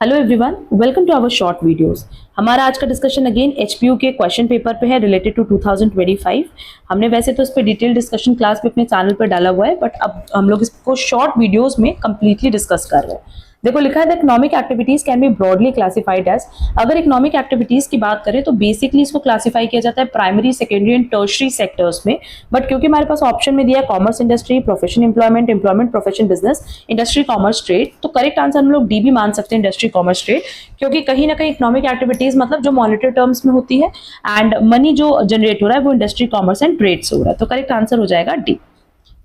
Hello everyone, welcome to our short videos. हमारा आज का डिस्कशन अगेन एचपीयू के क्वेश्चन पेपर पे है रिलेटेड टू 2025। हमने वैसे तो इस पे डिटेल डिस्कशन क्लास भी अपने चैनल पर डाला हुआ है, बट अब हम लोग इसको शॉर्ट वीडियोस में कंप्लीटली डिस्कस कर रहे हैं। देखो लिखा है that economic activities can be broadly classified as. अगर इकोनॉमिक एक्टिविटीज की बात करें तो बेसिकली इसको क्लासिफाई किया जाता है primary, secondary and tertiary sectors में। बट क्योंकि हमारे पास ऑप्शन में दिया है commerce industry, profession employment, employment profession business, industry commerce trade, तो करेक्ट आंसर हम लोग डी भी मान सकते हैं, इंडस्ट्री कॉमर्स ट्रेड। क्योंकि कहीं ना कहीं इकोनॉमिक एक्टिविटीज मतलब जो मॉनिटरी टर्म्स में होती है एंड मनी जो जनरेट हो रहा है वो इंडस्ट्री कॉमर्स एंड ट्रेड से हो रहा है, तो करेक्ट आंसर हो जाएगा D.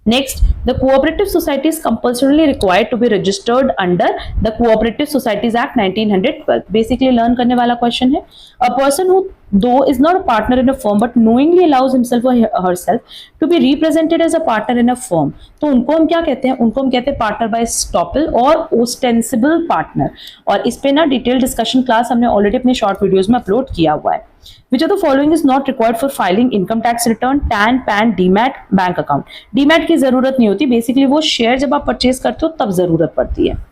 Next, the cooperative society is compulsorily required to be registered under the Cooperative Societies Act 1912. Basically learn करने वाला question है. A person who though is not a partner in a firm but knowingly allows himself or herself to be represented as a partner in a firm. तो उनको हम क्या कहते हैं? उनको हम कहते हैं partner by estoppel और ostensible partner. और इस पे ना डिटेल डिस्कशन क्लास हमने ऑलरेडी अपने शॉर्ट वीडियोस में अपलोड किया हुआ है. Which of the following is not required for filing income tax return, TAN, PAN, DMAT, bank account? DMAT की जरूरत नहीं होती, बेसिकली वो शेयर जब आप परचेज करते हो तब जरूरत पड़ती है.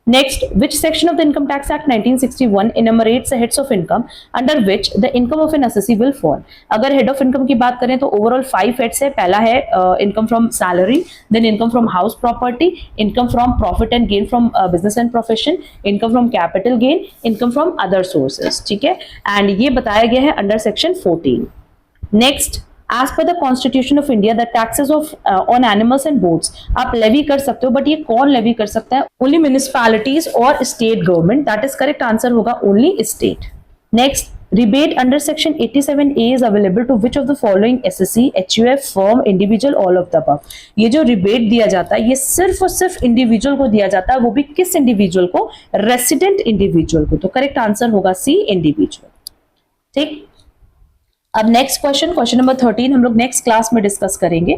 Next, which section of the Income Tax Act 1961 enumerates the heads of income under which the income of an assessee will fall? अगर head of income की बात करें तो overall 5 heads है. पहला है income from salary, then income from house property, income from profit and gain from business and profession, income from capital gain, income from other sources. ठीक है, and ये बताया गया है under section 14. Next, As per the Constitution of India, the taxes of on animals and boats आप levy कर सकते हो, बट ये कौन लेवी कर सकता है? ओनली म्यूनिसिपैलिटीज और state government. That is correct answer होगा only state. Next, rebate under section 87A is available to which of the following SSC, HUF, firm, individual, all of the above. ये जो rebate दिया जाता है ये सिर्फ और सिर्फ इंडिविजुअल को दिया जाता है, वो भी किस इंडिविजुअल को? रेसिडेंट इंडिविजुअल को. तो करेक्ट आंसर होगा सी, इंडिविजुअल. ठीक. अब नेक्स्ट क्वेश्चन नंबर 13 हम लोग नेक्स्ट क्लास में डिस्कस करेंगे.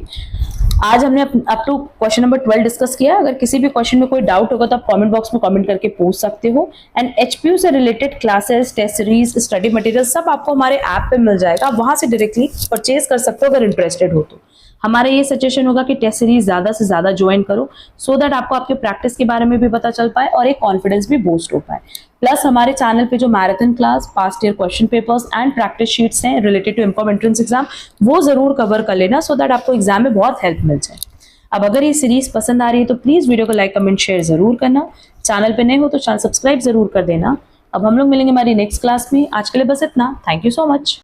आज हमने up to question number 12 discuss किया. अगर किसी भी क्वेश्चन में कोई डाउट होगा तो आप कमेंट बॉक्स में कमेंट करके पूछ सकते हो. एंड एचपीयू से related classes, test series, study material सब आपको हमारे ऐप पे मिल जाएगा. वहां से डायरेक्टली परचेज कर सकते हो अगर इंटरेस्टेड हो तो. हमारा ये सजेशन होगा कि टेस्ट सीरीज ज्यादा से ज्यादा ज्वाइन करो, सो दैट आपको आपके प्रैक्टिस के बारे में भी पता चल पाए और एक कॉन्फिडेंस भी बूस्ट हो पाए. प्लस हमारे चैनल पे जो marathon class, past year question papers and practice sheets हैं related to income entrance exam, वो जरूर कवर कर लेना, सो दैट आपको एग्जाम में बहुत हेल्प मिल जाए. अब अगर ये सीरीज पसंद आ रही है तो प्लीज वीडियो को लाइक, कमेंट, शेयर जरूर करना. चैनल पे नए हो तो चैनल सब्सक्राइब जरूर कर देना. अब हम लोग मिलेंगे हमारी नेक्स्ट क्लास में. आज के लिए बस इतना. Thank you so much.